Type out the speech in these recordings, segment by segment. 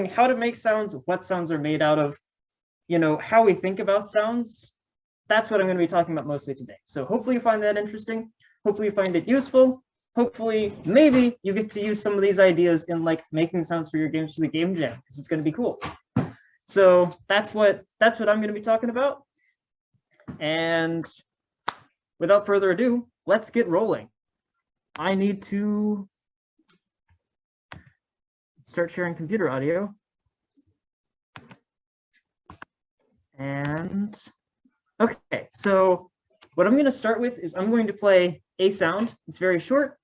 how to make sounds, what sounds are made out of, how we think about sounds. That's what I'm going to be talking about mostly today. So hopefully you find that interesting. Hopefully you find it useful. Hopefully, maybe you get to use some of these ideas in like making sounds for your games for the game jam, because it's going to be cool. So that's what I'm going to be talking about. And without further ado, let's get rolling. I need to start sharing computer audio. And okay, so what I'm going to start with is I'm going to play a sound. It's very short.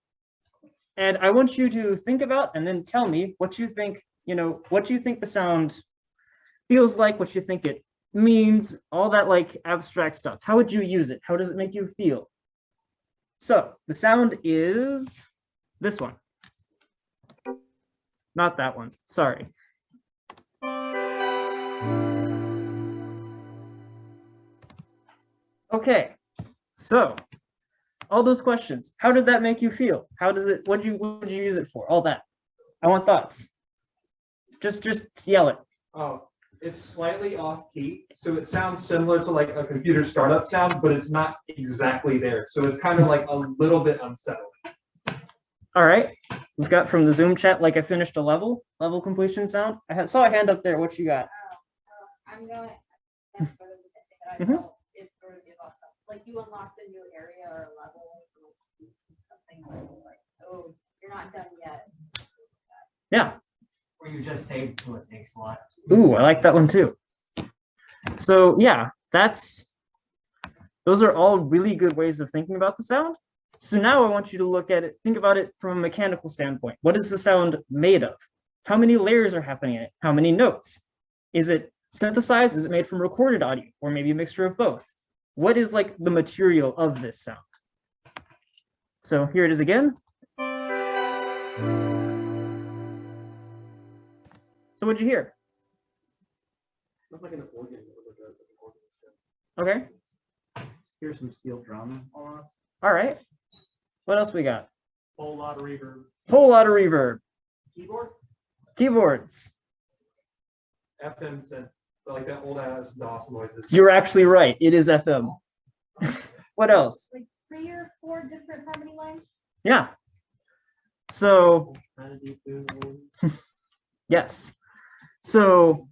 And I want you to think about and then tell me what you think, what you think the sound feels like, what you think it means, all that like abstract stuff. How would you use it? How does it make you feel? So the sound is this one. Not that one, sorry. Okay, so all those questions, how did that make you feel? How does it, what did you use it for? All that. I want thoughts. Just yell it. Oh, it's slightly off key. So it sounds similar to like a computer startup sound, but it's not exactly there. So it's kind of like a little bit unsettling. All right. We've got from the Zoom chat, like I finished a level completion sound. I saw a hand up there. What you got? I'm going to sort of is sort of give off like you unlocked a new area or a level, something like, oh, you're not done yet. Yeah. Or you just saved to a safe slot. Ooh, I like that one too. So yeah, those are all really good ways of thinking about the sound. So now I want you to look at it, think about it from a mechanical standpoint. What is the sound made of? How many layers are happening in it? How many notes? Is it synthesized? Is it made from recorded audio? Or maybe a mixture of both? What is like the material of this sound? So here it is again. So what'd you hear? Sounds like an organ. Okay. Here's some steel drum almost. All right. What else we got? Whole lot of reverb. Whole lot of reverb. Keyboard? Keyboards. FM synth, like that old ass DOS noises. You're actually right. It is FM. What else? Like 3 or 4 different harmony lines. Yeah. So yes. So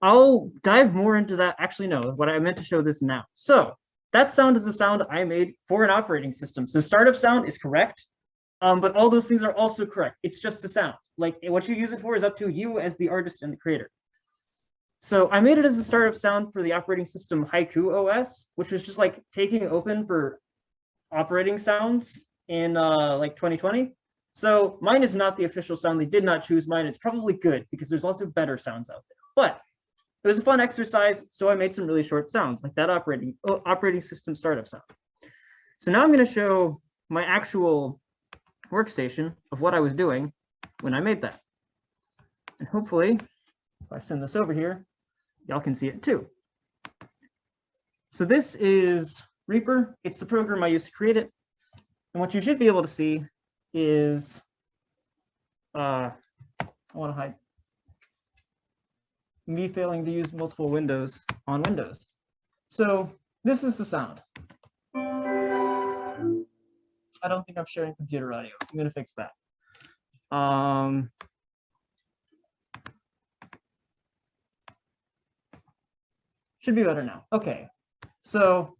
I'll dive more into that. Actually, no, what I meant to show this now. So that sound is a sound I made for an operating system. So startup sound is correct, but all those things are also correct. It's just a sound. Like what you use it for is up to you as the artist and the creator. So I made it as a startup sound for the operating system Haiku OS, which was just like taking open for operating sounds in like 2020. So mine is not the official sound. They did not choose mine. It's probably good because there's also better sounds out there. But it was a fun exercise, so I made some really short sounds like that operating system startup sound. So now I'm going to show my actual workstation of what I was doing when I made that. And hopefully, if I send this over here, y'all can see it too. So this is Reaper. It's the program I used to create it. And what you should be able to see is, I want to hide me failing to use multiple windows on Windows. So this is the sound. I don't think I'm sharing computer audio. I'm going to fix that. Should be better now. Okay. So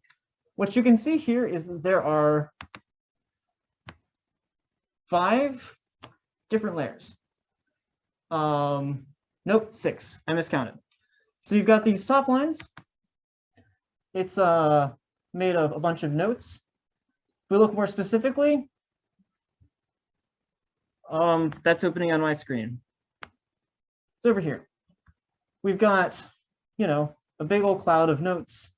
what you can see here is that there are 5 different layers. Nope, 6. I miscounted. So you've got these top lines. It's made of a bunch of notes. If we look more specifically, that's opening on my screen. It's over here. We've got, a big old cloud of notes.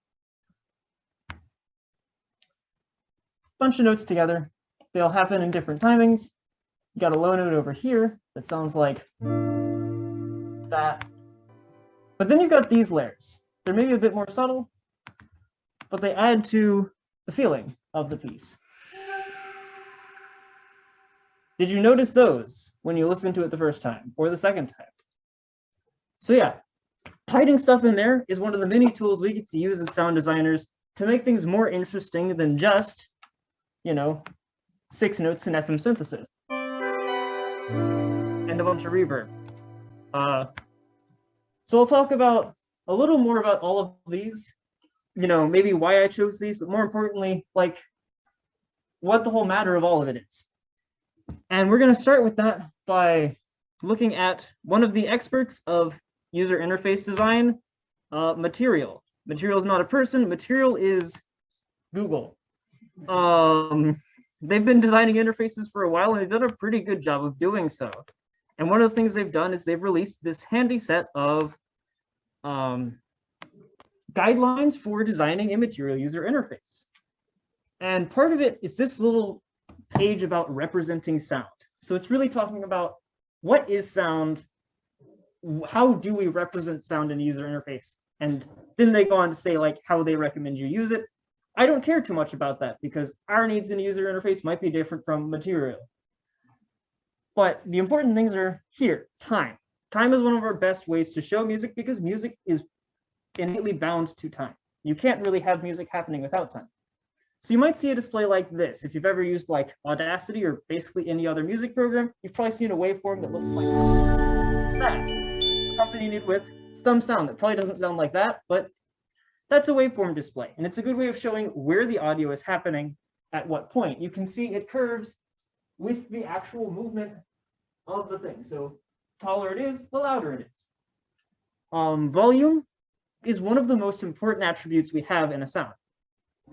Bunch of notes together. They all happen in different timings. You got a low note over here that sounds like that. But then you've got these layers. They're maybe a bit more subtle, but they add to the feeling of the piece. Did you notice those when you listened to it the first time or the second time? So yeah, hiding stuff in there is one of the many tools we get to use as sound designers to make things more interesting than just, 6 notes in FM synthesis and a bunch of reverb. So I'll talk about a little more about all of these, maybe why I chose these, but more importantly, like what the whole matter of all of it is. And we're going to start with that by looking at one of the experts of user interface design, Material. Material is not a person, Material is Google. They've been designing interfaces for a while, and they've done a pretty good job of doing so. And one of the things they've done is they've released this handy set of guidelines for designing a Material user interface. And part of it is this little page about representing sound. So it's really talking about what is sound, how do we represent sound in a user interface? And then they go on to say like how they recommend you use it. I don't care too much about that because our needs in a user interface might be different from Material. But the important things are here. Time. Time is one of our best ways to show music because music is innately bound to time. You can't really have music happening without time. So you might see a display like this. If you've ever used like Audacity or basically any other music program, you've probably seen a waveform that looks like that, accompanied with some sound that probably doesn't sound like that, but that's a waveform display. And it's a good way of showing where the audio is happening at what point. You can see it curves with the actual movement of the thing. So taller it is, the louder it is. Volume is one of the most important attributes we have in a sound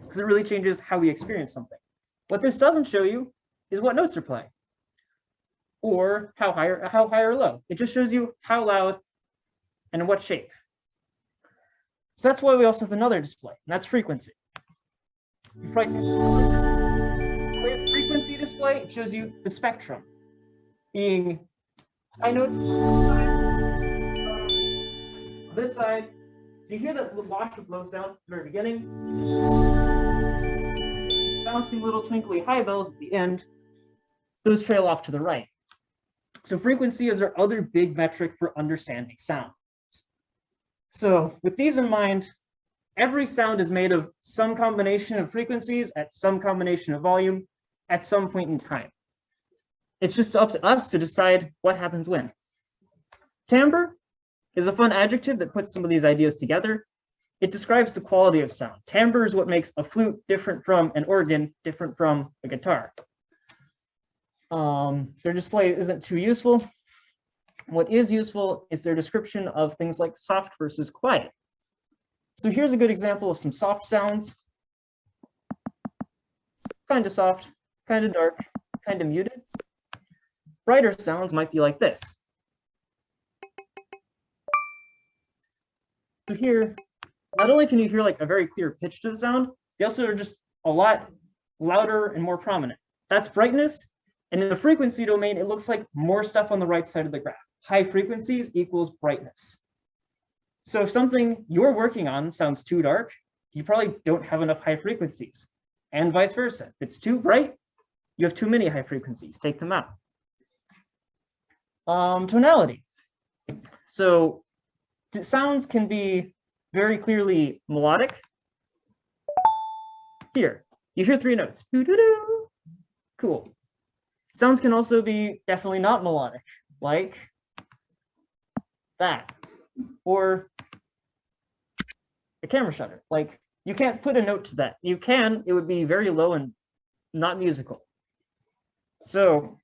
because it really changes how we experience something. What this doesn't show you is what notes are playing or how high or low. It just shows you how loud and in what shape. So that's why we also have another display, and that's frequency. You've probably seen this frequency display. It shows you the spectrum, being high notes on this side. So you hear that wash of low sound at the very beginning, bouncing little twinkly high bells at the end. Those trail off to the right. So frequency is our other big metric for understanding sound. So with these in mind, every sound is made of some combination of frequencies at some combination of volume at some point in time. It's just up to us to decide what happens when. Timbre is a fun adjective that puts some of these ideas together. It describes the quality of sound. Timbre is what makes a flute different from an organ, different from a guitar. Their display isn't too useful. What is useful is their description of things like soft versus quiet. So here's a good example of some soft sounds. Kind of soft, kind of dark, kind of muted. Brighter sounds might be like this. So here, not only can you hear like a very clear pitch to the sound, they also are just a lot louder and more prominent. That's brightness. And in the frequency domain, it looks like more stuff on the right side of the graph. High frequencies equals brightness. So if something you're working on sounds too dark, you probably don't have enough high frequencies, and vice versa. If it's too bright, you have too many high frequencies, take them out. Tonality. So sounds can be very clearly melodic. Here, you hear 3 notes. Doo-doo-doo. Cool. Sounds can also be definitely not melodic, like that, or a camera shutter. Like you can't put a note to that. You can, it would be very low and not musical. So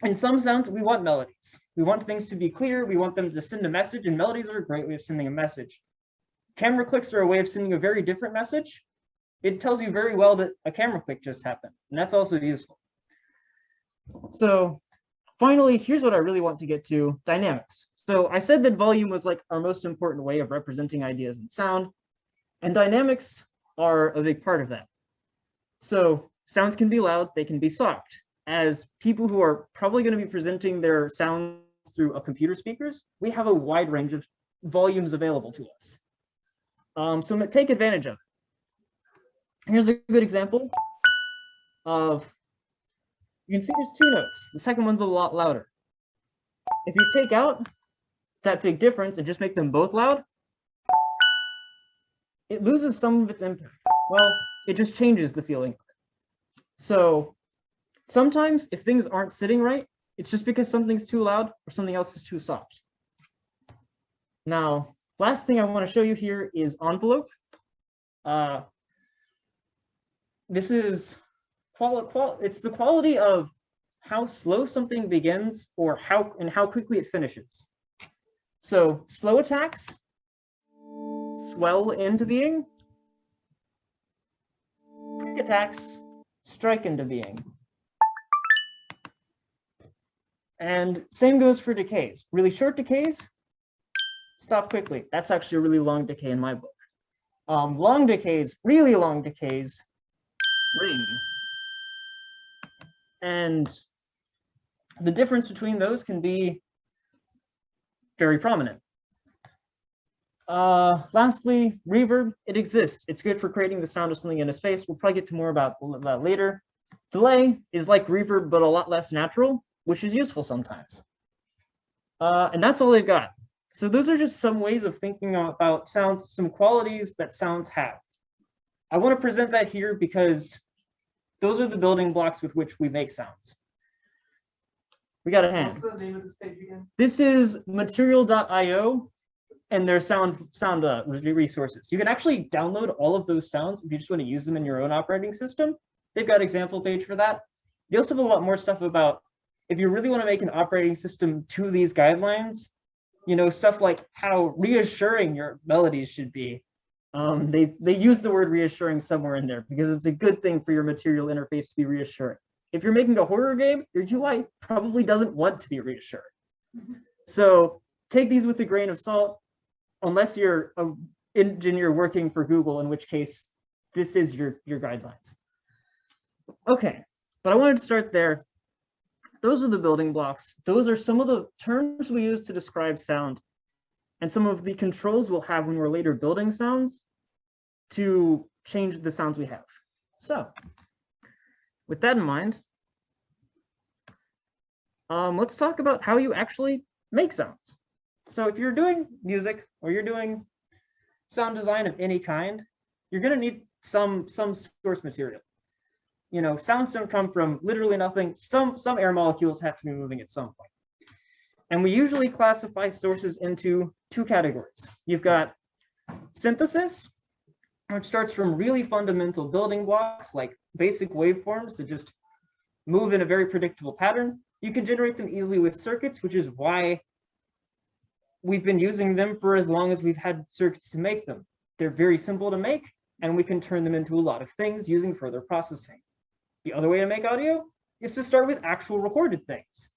in some sounds, we want melodies. We want things to be clear. We want them to send a message, and melodies are a great way of sending a message. Camera clicks are a way of sending a very different message. It tells you very well that a camera click just happened, and that's also useful. So finally, here's what I really want to get to, dynamics. So I said that volume was like our most important way of representing ideas in sound, and dynamics are a big part of that. So sounds can be loud, they can be soft. As people who are probably going to be presenting their sounds through a computer speakers, we have a wide range of volumes available to us. So take advantage of it. Here's a good example of, you can see there's two notes. The second one's a lot louder. If you take out that big difference and just make them both loud, it loses some of its impact. Well, it just changes the feeling. So sometimes if things aren't sitting right, it's just because something's too loud or something else is too soft. Now, last thing I want to show you here is envelope. This is it's the quality of how slow something begins or how quickly it finishes. So slow attacks swell into being. Quick attacks strike into being. And same goes for decays. Really short decays stop quickly. That's actually a really long decay in my book. Long decays, really long decays, ring. And the difference between those can be very prominent. Lastly, reverb, it exists. It's good for creating the sound of something in a space. We'll probably get to more about that later. Delay is like reverb, but a lot less natural, which is useful sometimes. And that's all they've got. So those are just some ways of thinking about sounds, some qualities that sounds have. I want to present that here because those are the building blocks with which we make sounds. We got a hand. What's the name of this page again? This is material.io and their sound resources. You can actually download all of those sounds if you just want to use them in your own operating system. They've got an example page for that. They also have a lot more stuff about if you really want to make an operating system to these guidelines, you know, stuff like how reassuring your melodies should be. They use the word reassuring somewhere in there because it's a good thing for your material interface to be reassuring. If you're making a horror game, your UI probably doesn't want to be reassuring. So take these with a grain of salt, unless you're an engineer working for Google, in which case this is your guidelines. Okay, but I wanted to start there. Those are the building blocks. Those are some of the terms we use to describe sound and some of the controls we'll have when we're later building sounds to change the sounds we have. So with that in mind, let's talk about how you actually make sounds. So if you're doing music or you're doing sound design of any kind, you're going to need some source material. You know, sounds don't come from literally nothing. Some air molecules have to be moving at some point. And we usually classify sources into two categories. You've got synthesis, which starts from really fundamental building blocks like basic waveforms that just move in a very predictable pattern. You can generate them easily with circuits, which is why we've been using them for as long as we've had circuits to make them. They're very simple to make, and we can turn them into a lot of things using further processing. The other way to make audio is to start with actual recorded things.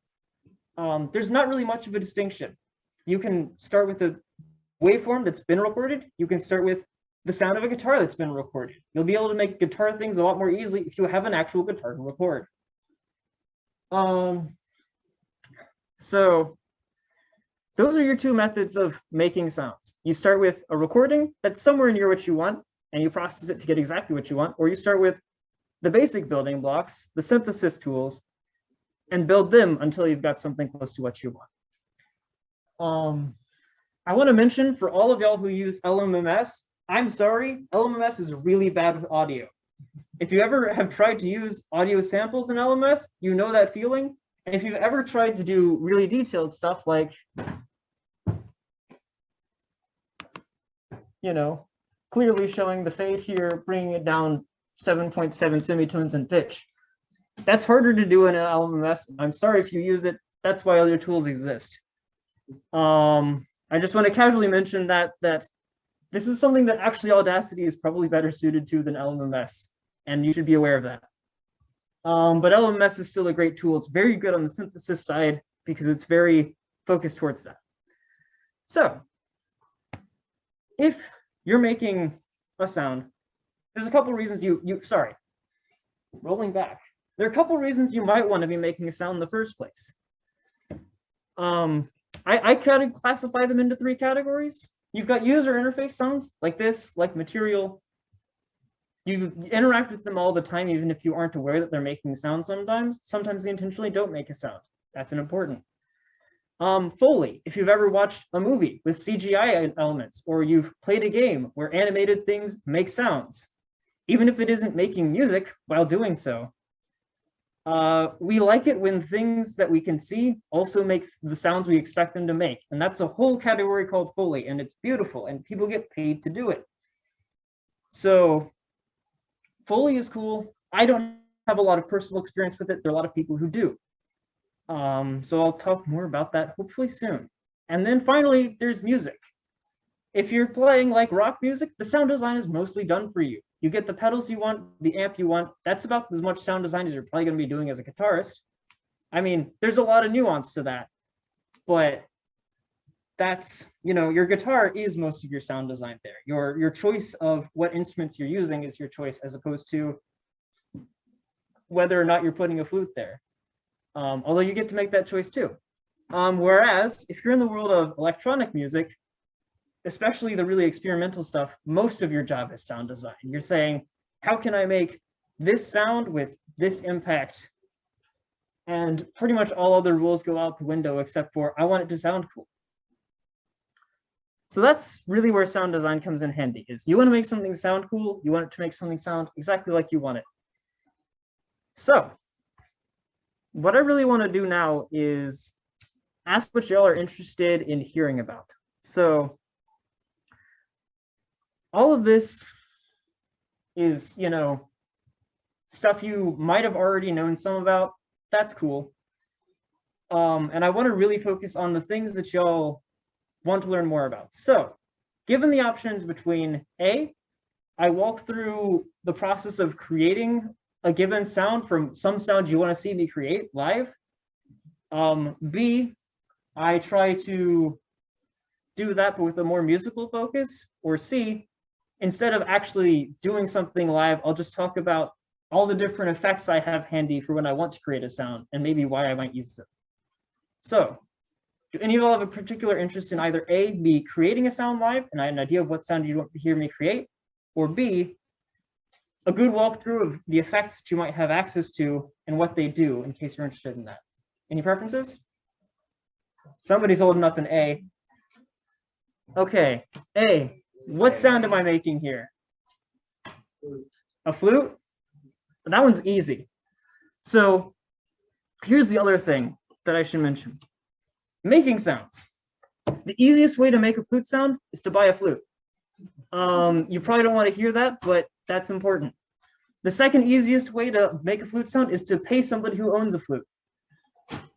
There's not really much of a distinction. You can start with a waveform that's been recorded. You can start with the sound of a guitar that's been recorded. You'll be able to make guitar things a lot more easily if you have an actual guitar to record. So those are your two methods of making sounds. You start with a recording that's somewhere near what you want, and you process it to get exactly what you want, or you start with the basic building blocks, the synthesis tools, and build them until you've got something close to what you want. I want to mention for all of y'all who use LMMS, I'm sorry, LMMS is really bad with audio. If you ever have tried to use audio samples in LMS, you know that feeling. And if you've ever tried to do really detailed stuff like, you know, clearly showing the fade here, bringing it down 7.7 semitones in pitch. That's harder to do in an LMS. I'm sorry if you use it. That's why other tools exist. I just want to casually mention that this is something that actually Audacity is probably better suited to than LMS, and you should be aware of that. But LMS is still a great tool. It's very good on the synthesis side because it's very focused towards that. So if you're making a sound, there's a couple reasons rolling back. There are a couple reasons you might want to be making a sound in the first place. I kind of classify them into three categories. You've got user interface sounds like this, like material. You interact with them all the time, even if you aren't aware that they're making sound sometimes. Sometimes they intentionally don't make a sound. That's an important. Foley, if you've ever watched a movie with CGI elements, or you've played a game where animated things make sounds, even if it isn't making music while doing so, we like it when things that we can see also make the sounds we expect them to make. And that's a whole category called Foley, and it's beautiful, and people get paid to do it. So Foley is cool. I don't have a lot of personal experience with it. There are a lot of people who do. So I'll talk more about that hopefully soon. And then finally, there's music. If you're playing like rock music, the sound design is mostly done for you. You get the pedals you want, the amp you want. That's about as much sound design as you're probably going to be doing as a guitarist. I mean, there's a lot of nuance to that, but that's, you know, your guitar is most of your sound design there. Your choice of what instruments you're using is your choice, as opposed to whether or not you're putting a flute there. Although you get to make that choice too. Whereas if you're in the world of electronic music, especially the really experimental stuff, most of your job is sound design. You're saying, how can I make this sound with this impact? And pretty much all other rules go out the window except for, I want it to sound cool. So that's really where sound design comes in handy, is you want to make something sound cool, you want it to make something sound exactly like you want it. So what I really want to do now is ask what y'all are interested in hearing about. So all of this is, you know, stuff you might have already known some about. That's cool. And I want to really focus on the things that y'all want to learn more about. So given the options between A, I walk through the process of creating a given sound from some sound you want to see me create live. B, I try to do that, but with a more musical focus. Or C, instead of actually doing something live, I'll just talk about all the different effects I have handy for when I want to create a sound and maybe why I might use them. So do any of you all have a particular interest in either A, me creating a sound live and I have an idea of what sound you want to hear me create, or B, a good walkthrough of the effects that you might have access to and what they do, in case you're interested in that? Any preferences? Somebody's holding up an A. Okay, A, what sound am I making here? A flute? That one's easy. So here's the other thing that I should mention. Making sounds. The easiest way to make a flute sound is to buy a flute. You probably don't want to hear that, but that's important. The second easiest way to make a flute sound is to pay somebody who owns a flute.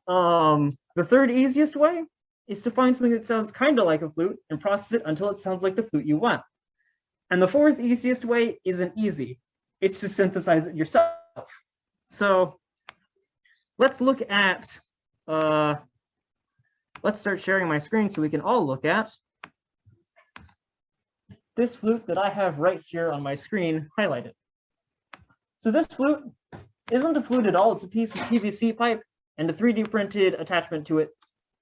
The third easiest way is to find something that sounds kind of like a flute and process it until it sounds like the flute you want. And the fourth easiest way isn't easy. It's to synthesize it yourself. So let's look at, let's start sharing my screen so we can all look at this flute that I have right here on my screen highlighted. So this flute isn't a flute at all. It's a piece of PVC pipe and a 3D printed attachment to it.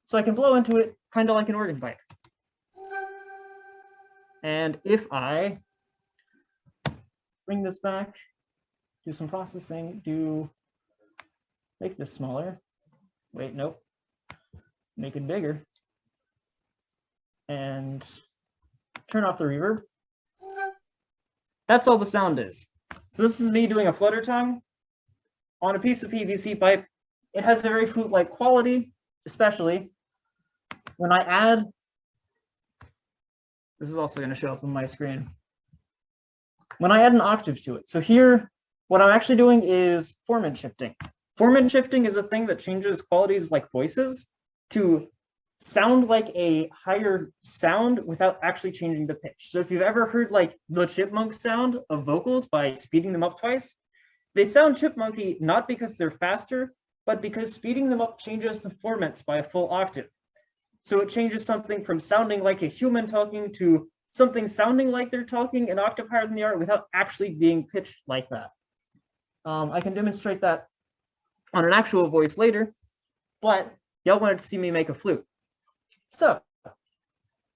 So I can blow into it kind of like an organ pipe. And if I bring this back, do some processing, make this smaller. Wait, nope. Make it bigger. And turn off the reverb. That's all the sound is. So this is me doing a flutter tongue on a piece of PVC pipe. It has a very flute-like quality, especially when I add, this is also going to show up on my screen, when I add an octave to it. So here, what I'm actually doing is formant shifting. Formant shifting is a thing that changes qualities like voices to sound like a higher sound without actually changing the pitch. So if you've ever heard like the chipmunk sound of vocals by speeding them up twice, they sound chipmunky not because they're faster, but because speeding them up changes the formants by a full octave. So it changes something from sounding like a human talking to something sounding like they're talking an octave higher than they are without actually being pitched like that. I can demonstrate that on an actual voice later, but y'all wanted to see me make a flute. So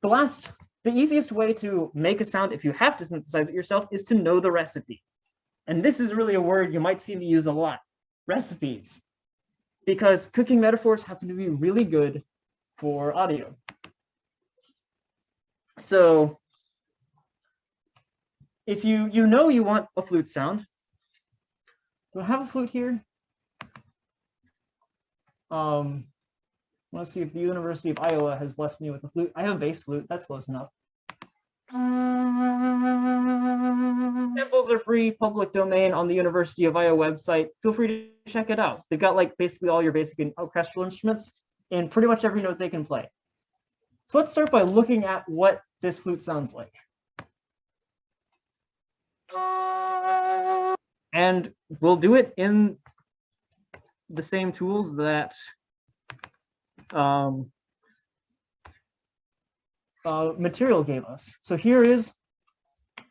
the easiest way to make a sound if you have to synthesize it yourself is to know the recipe. And this is really a word you might see me use a lot, recipes, because cooking metaphors happen to be really good for audio. So if you know you want a flute sound, do I have a flute here? Let's see if the University of Iowa has blessed me with a flute. I have a bass flute, that's close enough. Samples are free, public domain on the University of Iowa website. Feel free to check it out. They've got like basically all your basic orchestral instruments and pretty much every note they can play. So let's start by looking at what this flute sounds like. And we'll do it in the same tools that Material gave us. So here is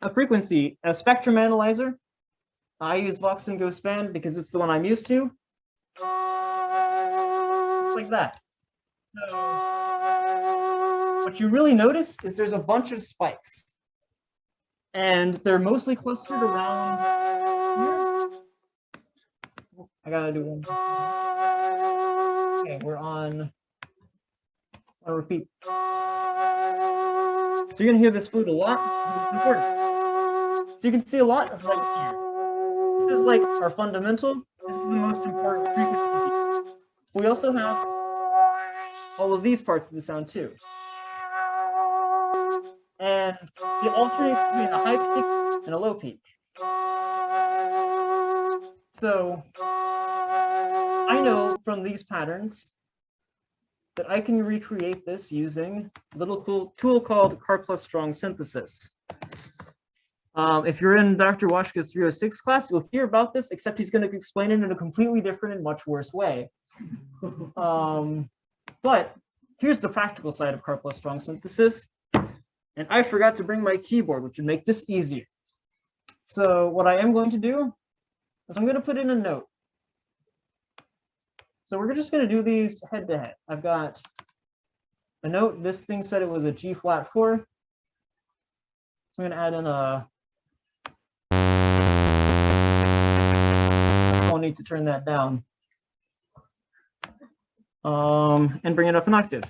a frequency, a spectrum analyzer. I use Vox and Ghost Band because it's the one I'm used to. Like that. So what you really notice is there's a bunch of spikes. And they're mostly clustered around here. I gotta do one. Okay, we're on. I'll repeat. So you're gonna hear this flute a lot. This is important. So you can see a lot of right here. This is like our fundamental. This is the most important frequency. We also have all of these parts of the sound too. And it alternates between a high peak and a low peak. So I know from these patterns that I can recreate this using a little cool tool called Car+Strong synthesis. If you're in Dr. Washka's 306 class, you'll hear about this, except he's going to explain it in a completely different and much worse way. But here's the practical side of Car+Strong synthesis. And I forgot to bring my keyboard, which would make this easier. So what I am going to do is I'm going to put in a note. So we're just going to do these head to head. I've got a note. This thing said it was a G flat 4. So I'm going to add in a. I'll need to turn that down. And bring it up an octave.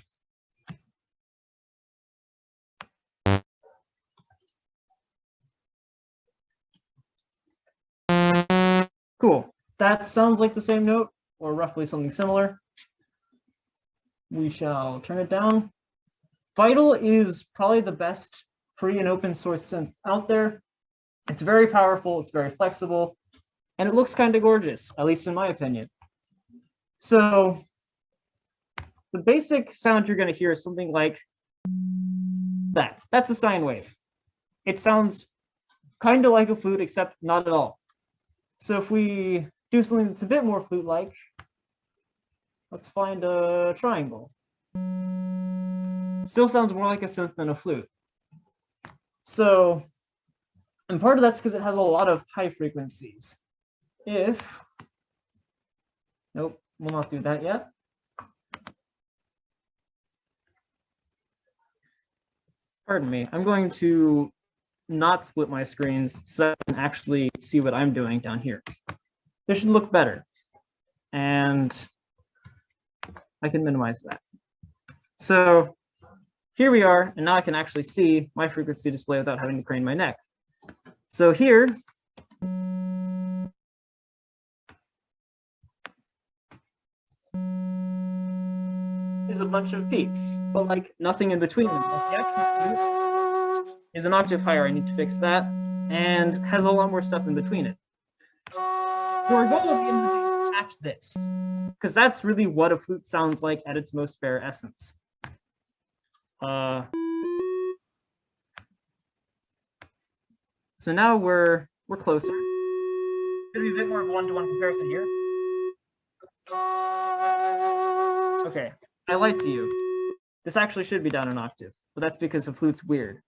Cool. That sounds like the same note, or roughly something similar. We shall turn it down. Vital is probably the best free and open source synth out there. It's very powerful, it's very flexible, and it looks kind of gorgeous, at least in my opinion. So the basic sound you're going to hear is something like that. That's a sine wave. It sounds kind of like a flute, except not at all. So if we do something that's a bit more flute-like, let's find a triangle. It still sounds more like a synth than a flute. So, and part of that's because it has a lot of high frequencies. Nope, we'll not do that yet. Pardon me, I'm going to not split my screens so I can actually see what I'm doing down here. This should look better. And I can minimize that. So here we are, and now I can actually see my frequency display without having to crane my neck. So here, there's a bunch of peaks, but like nothing in between them. The actual flute is an octave higher. I need to fix that, and has a lot more stuff in between it. So our goal will be to match this, because that's really what a flute sounds like at its most bare essence. So now we're closer. It's gonna be a bit more of a one-to-one comparison here. Okay, I lied to you. This actually should be down an octave, but that's because the flute's weird.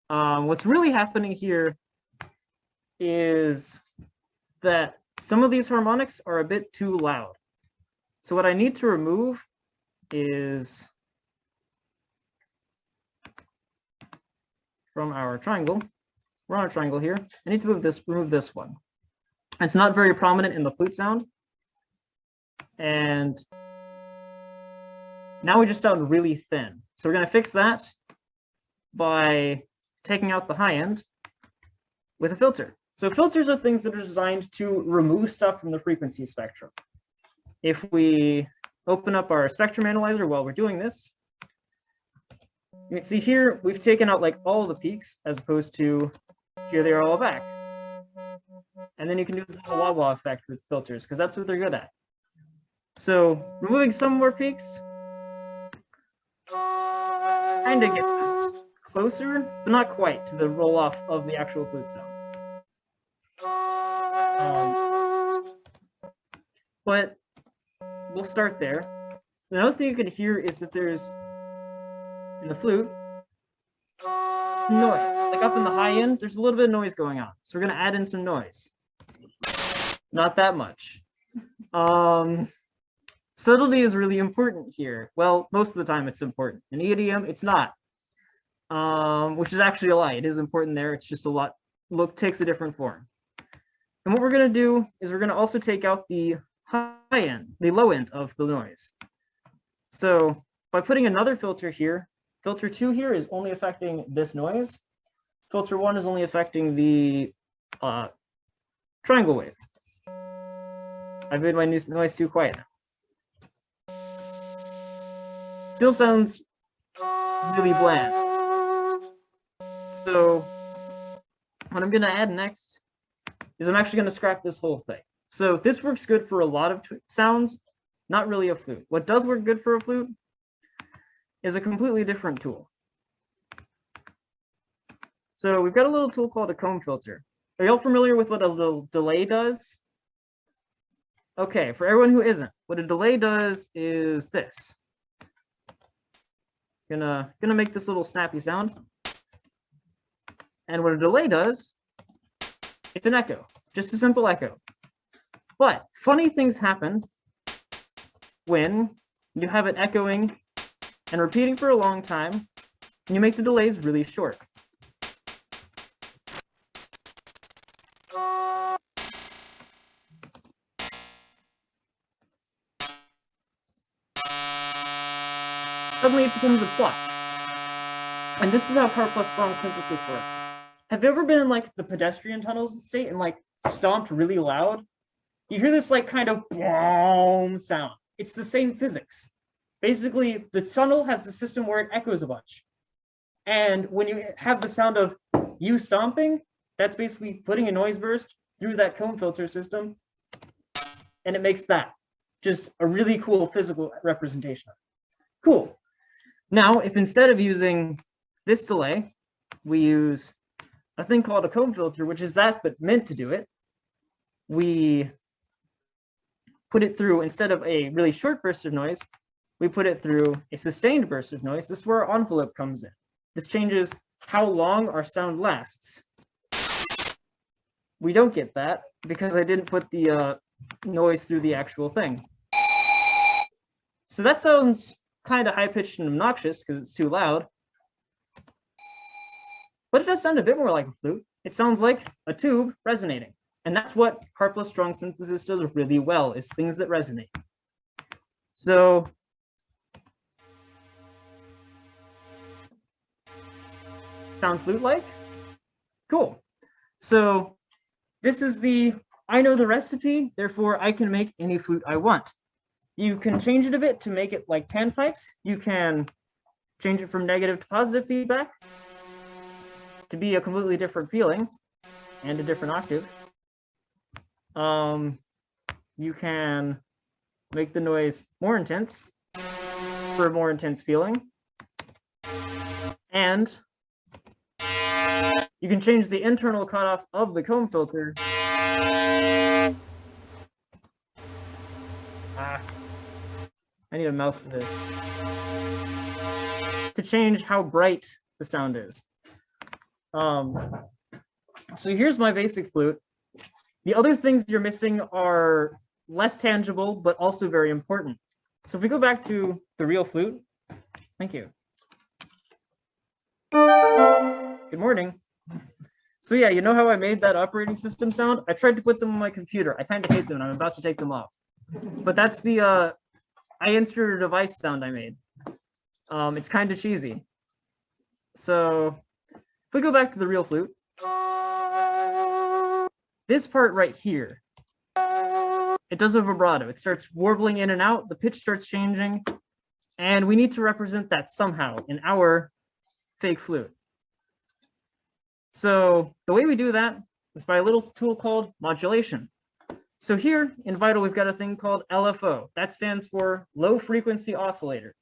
What's really happening here is that some of these harmonics are a bit too loud. So what I need to remove is from our triangle, we're on a triangle here. I need to remove this one. It's not very prominent in the flute sound. And now we just sound really thin. So we're going to fix that by taking out the high end with a filter. So filters are things that are designed to remove stuff from the frequency spectrum. If we open up our spectrum analyzer while we're doing this, you can see here we've taken out like all the peaks as opposed to here they are all back. And then you can do the wah-wah effect with filters because that's what they're good at. So removing some more peaks, kind of get this closer, but not quite to the roll off of the actual flute sound. But we'll start there. Another thing you can hear is that there's, in the flute, noise. Like up in the high end, there's a little bit of noise going on. So we're going to add in some noise. Not that much. Subtlety is really important here. Well, most of the time it's important. In EDM, it's not. Which is actually a lie. It is important there. It's just a lot, takes a different form. And what we're going to do is we're going to also take out the high end, the low end of the noise. So by putting another filter here, filter 2 here is only affecting this noise. Filter 1 is only affecting the triangle wave. I've made my noise too quiet now. Still sounds really bland. So what I'm going to add next is I'm actually going to scrap this whole thing. So this works good for a lot of sounds, not really a flute. What does work good for a flute is a completely different tool. So we've got a little tool called a comb filter. Are y'all familiar with what a little delay does? Okay, for everyone who isn't, what a delay does is this. Gonna make this little snappy sound. And what a delay does, it's an echo, just a simple echo. But funny things happen when you have it echoing and repeating for a long time, and you make the delays really short. Suddenly it becomes a plot. And this is how car plus strong synthesis works. Have you ever been in like the pedestrian tunnels in the state and like stomped really loud? You hear this like kind of boom sound. It's the same physics. Basically, the tunnel has the system where it echoes a bunch. And when you have the sound of you stomping, that's basically putting a noise burst through that comb filter system. And it makes that just a really cool physical representation of it. Cool. Now, if instead of using this delay, we use a thing called a comb filter, which is that, but meant to do it, we put it through, instead of a really short burst of noise, we put it through a sustained burst of noise. This is where our envelope comes in. This changes how long our sound lasts. We don't get that because I didn't put the noise through the actual thing. So that sounds kind of high-pitched and obnoxious because it's too loud. But it does sound a bit more like a flute. It sounds like a tube resonating. And that's what car plus strong synthesis does really well, is things that resonate. So sound flute-like? Cool. So this is the, I know the recipe, therefore I can make any flute I want. You can change it a bit to make it like panpipes. You can change it from negative to positive feedback to be a completely different feeling and a different octave. You can make the noise more intense for a more intense feeling. And you can change the internal cutoff of the comb filter. I need a mouse for this. To change how bright the sound is. So here's my basic flute. The other things you're missing are less tangible, but also very important. So if we go back to the real flute, thank you. Good morning. So yeah, you know how I made that operating system sound? I tried to put them on my computer. I kind of hate them and I'm about to take them off. But that's the I inserted a device sound I made. It's kind of cheesy. So if we go back to the real flute, this part right here, it does a vibrato. It starts warbling in and out, the pitch starts changing, and we need to represent that somehow in our fake flute. So the way we do that is by a little tool called modulation. So here in Vital, we've got a thing called LFO. That stands for low frequency oscillator.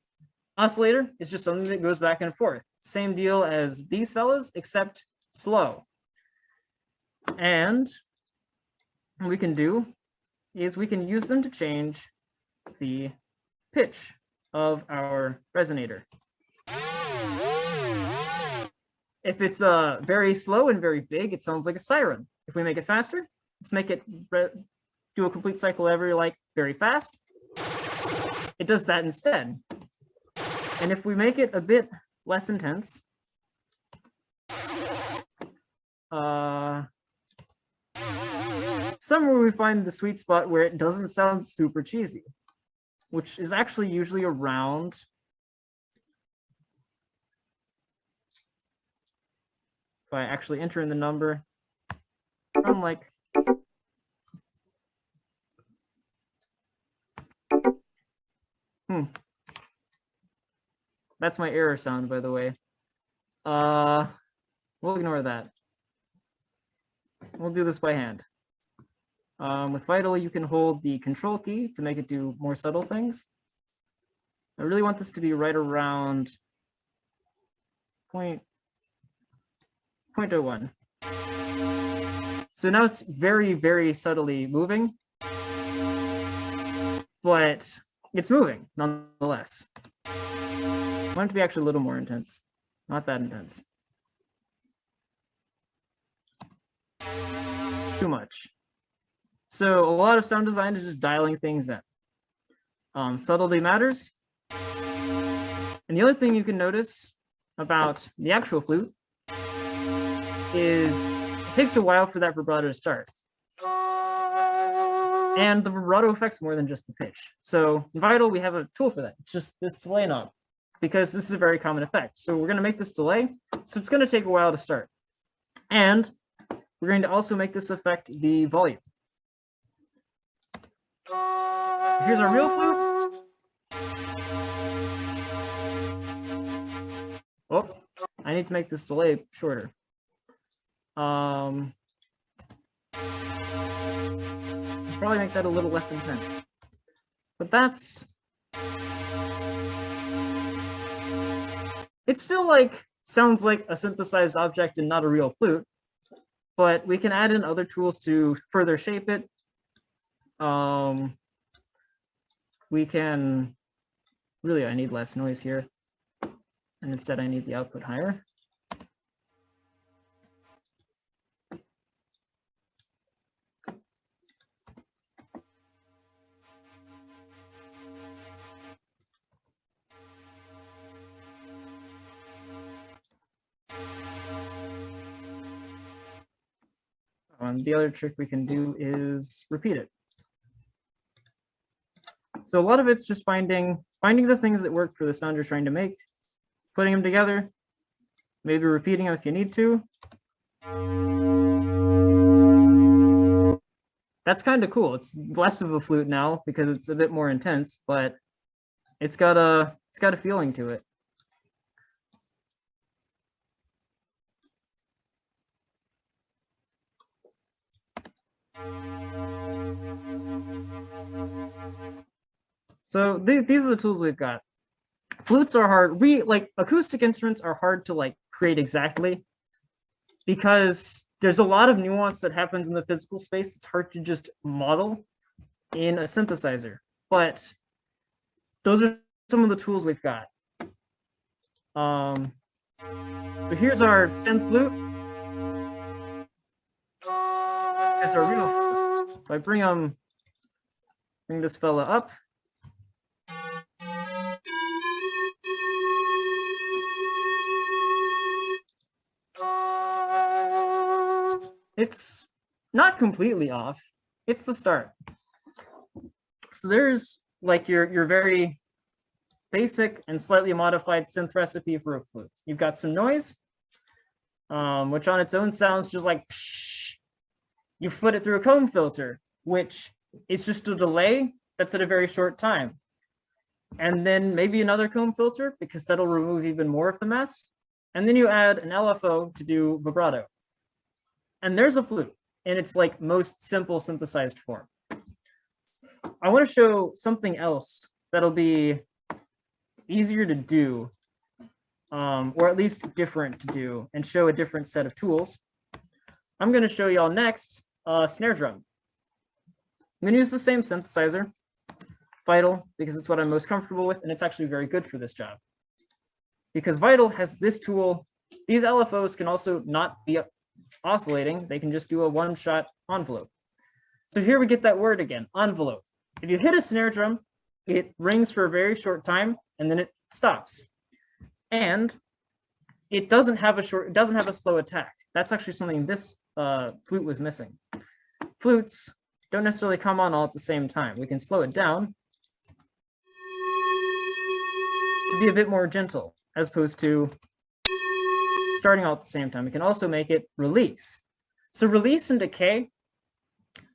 Oscillator is just something that goes back and forth. Same deal as these fellas, except slow. And what we can do is we can use them to change the pitch of our resonator. If it's very slow and very big, it sounds like a siren. If we make it faster, let's make it do a complete cycle every like very fast. It does that instead. And if we make it a bit less intense, somewhere we find the sweet spot where it doesn't sound super cheesy, which is actually usually around by actually entering the number, I'm like, that's my error sound, by the way. We'll ignore that. We'll do this by hand. With Vital, you can hold the control key to make it do more subtle things. I really want this to be right around 0.01. So now it's very, very subtly moving, but it's moving nonetheless. I want it to be actually a little more intense, not that intense. Too much. So a lot of sound design is just dialing things in. Subtlety matters. And the other thing you can notice about the actual flute is it takes a while for that vibrato to start. And the vibrato affects more than just the pitch. So in Vital, we have a tool for that. It's just this delay knob, because this is a very common effect. So we're going to make this delay. So it's going to take a while to start. And we're going to also make this affect the volume. Here's our real flute. Oh, I need to make this delay shorter. Probably make that a little less intense. But that's... It still like sounds like a synthesized object and not a real flute, but we can add in other tools to further shape it. We can, really, I need less noise here. And instead I need the output higher. The other trick we can do is repeat it. So a lot of it's just finding the things that work for the sound you're trying to make, putting them together, maybe repeating them if you need to. That's kind of cool. It's less of a flute now because it's a bit more intense, but it's got a feeling to it. So these are the tools we've got. Flutes are hard. Acoustic instruments are hard to like create exactly because there's a lot of nuance that happens in the physical space. It's hard to just model in a synthesizer, but those are some of the tools we've got. So here's our synth flute. That's our real flute. So I bring this fella up. it's not completely off. It's the start. So there's like your very basic and slightly modified synth recipe for a flute. You've got some noise, which on its own sounds just like psh. You put it through a comb filter, which is just a delay that's at a very short time. And then maybe another comb filter, because that'll remove even more of the mess. And then you add an LFO to do vibrato. And there's a flute in its like most simple synthesized form. I want to show something else that'll be easier to do, or at least different to do, and show a different set of tools. I'm going to show y'all next a snare drum. I'm going to use the same synthesizer, Vital, because it's what I'm most comfortable with, and it's actually very good for this job. Because Vital has this tool. These LFOs can also not be oscillating. They can just do a one-shot envelope. So here we get that word again, envelope. If you hit a snare drum, it rings for a very short time, and then it stops. And it doesn't have a slow attack. That's actually something this flute was missing. Flutes don't necessarily come on all at the same time. We can slow it down to be a bit more gentle, as opposed to starting all at the same time. We can also make it release. So release and decay.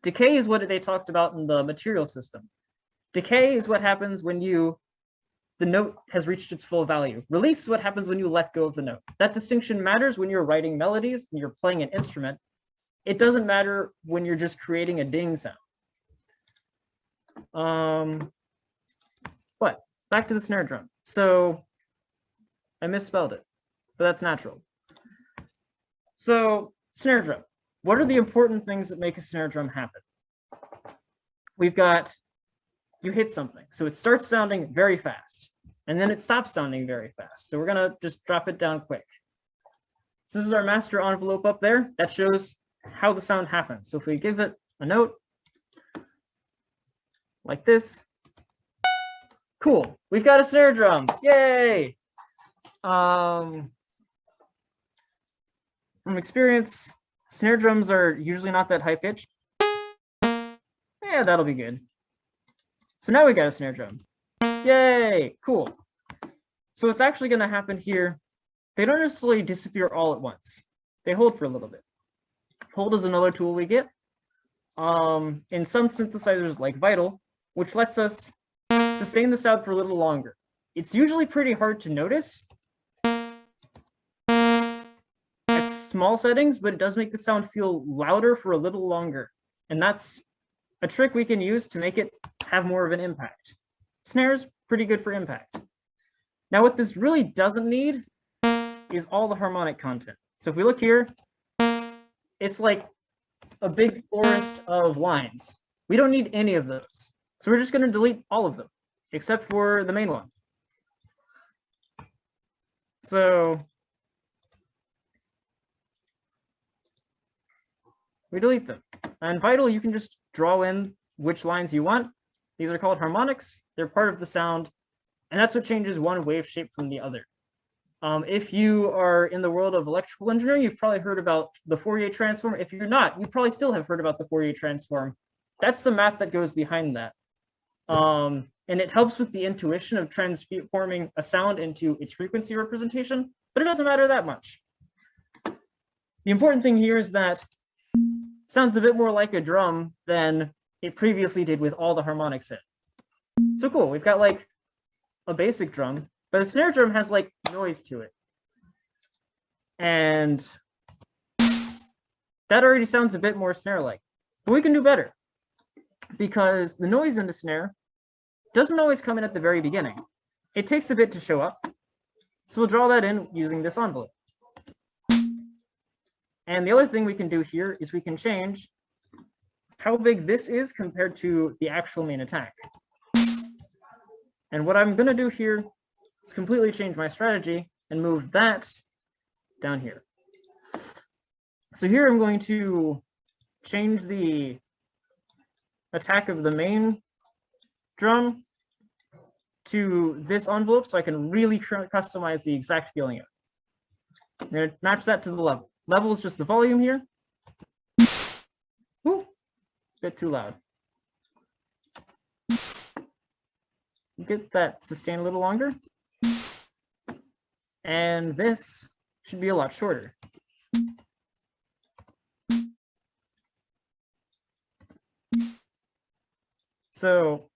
Decay is what they talked about in the material system. Decay is what happens when the note has reached its full value. Release is what happens when you let go of the note. That distinction matters when you're writing melodies, when you're playing an instrument. It doesn't matter when you're just creating a ding sound. But back to the snare drum. So I misspelled it, but that's natural. So snare drum. What are the important things that make a snare drum happen? We've got, you hit something. So it starts sounding very fast, and then it stops sounding very fast. So we're gonna just drop it down quick. So this is our master envelope up there. That shows how the sound happens. So if we give it a note like this, cool, we've got a snare drum, yay! From experience, snare drums are usually not that high pitched. Yeah, that'll be good. So now we got a snare drum. Yay, cool. So what's actually gonna happen here, they don't necessarily disappear all at once. They hold for a little bit. Hold is another tool we get in some synthesizers like Vital, which lets us sustain the sound for a little longer. It's usually pretty hard to notice at small settings, but it does make the sound feel louder for a little longer. And that's a trick we can use to make it have more of an impact. Snare's pretty good for impact. Now what this really doesn't need is all the harmonic content. So if we look here, it's like a big forest of lines. We don't need any of those. So we're just going to delete all of them, except for the main one. So we delete them. And Vital, you can just draw in which lines you want. These are called harmonics. They're part of the sound. And that's what changes one wave shape from the other. If you are in the world of electrical engineering, you've probably heard about the Fourier transform. If you're not, you probably still have heard about the Fourier transform. That's the math that goes behind that. And it helps with the intuition of transforming a sound into its frequency representation, but it doesn't matter that much. The important thing here is that it sounds a bit more like a drum than it previously did with all the harmonics in. So cool, we've got like a basic drum, but a snare drum has like noise to it. And that already sounds a bit more snare-like. But we can do better, because the noise in the snare doesn't always come in at the very beginning. It takes a bit to show up. So we'll draw that in using this envelope. And the other thing we can do here is we can change how big this is compared to the actual main attack. And what I'm going to do here is completely change my strategy and move that down here. So here I'm going to change the attack of the main drum to this envelope so I can really customize the exact feeling of it. I'm going to match that to the level. Level is just the volume here. bit too loud. Get that sustain a little longer. And this should be a lot shorter. So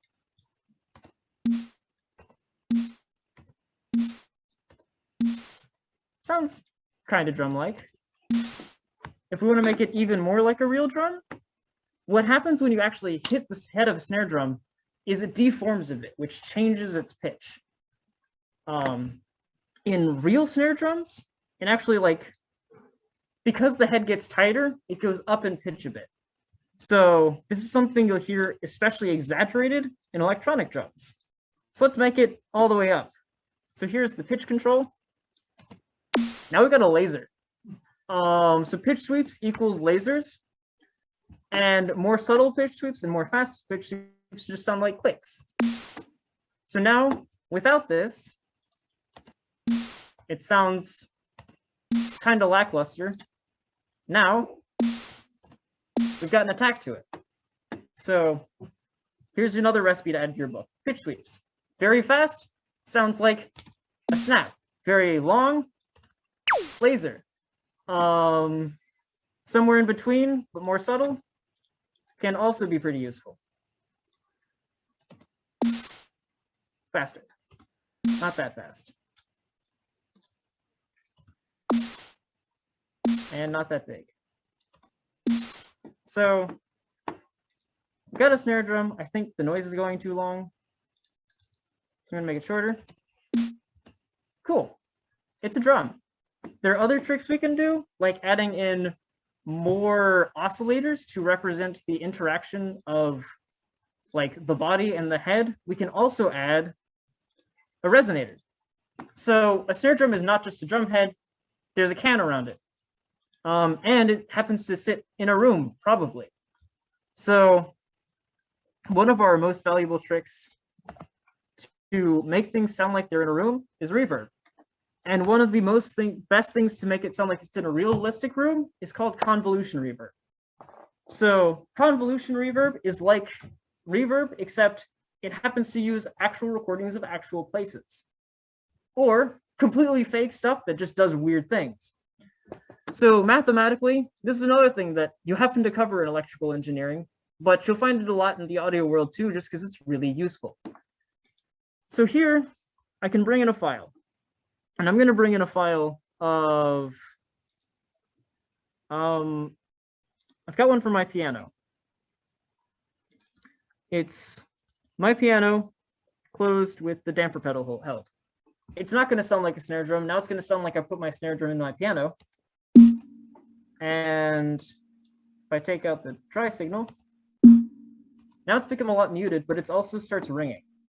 sounds kind of drum-like. If we want to make it even more like a real drum, what happens when you actually hit the head of a snare drum is it deforms a bit, which changes its pitch. In real snare drums, and actually like, because the head gets tighter, it goes up in pitch a bit. So this is something you'll hear especially exaggerated in electronic drums. So let's make it all the way up. So here's the pitch control. Now we've got a laser. So pitch sweeps equals lasers, and more subtle pitch sweeps and more fast pitch sweeps just sound like clicks. So now without this, it sounds kind of lackluster. Now we've got an attack to it. So here's another recipe to add to your book. Pitch sweeps. Very fast, sounds like a snap. Very long, laser. Somewhere in between, but more subtle, can also be pretty useful. Faster. Not that fast. And not that big. So we've got a snare drum. I think the noise is going too long. I'm gonna make it shorter. Cool. It's a drum. There are other tricks we can do, like adding in more oscillators to represent the interaction of like the body and the head. We can also add a resonator. So a snare drum is not just a drum head, there's a can around it. And it happens to sit in a room, probably. So one of our most valuable tricks to make things sound like they're in a room is reverb. And one of the best things to make it sound like it's in a realistic room is called convolution reverb. So convolution reverb is like reverb, except it happens to use actual recordings of actual places, or completely fake stuff that just does weird things. So mathematically, this is another thing that you happen to cover in electrical engineering, but you'll find it a lot in the audio world too, just because it's really useful. So here, I can bring in a file. And I'm going to bring in a file of, I've got one for my piano. It's my piano closed with the damper pedal held. It's not going to sound like a snare drum. Now it's going to sound like I put my snare drum in my piano. And if I take out the dry signal, now it's become a lot muted, but it also starts ringing.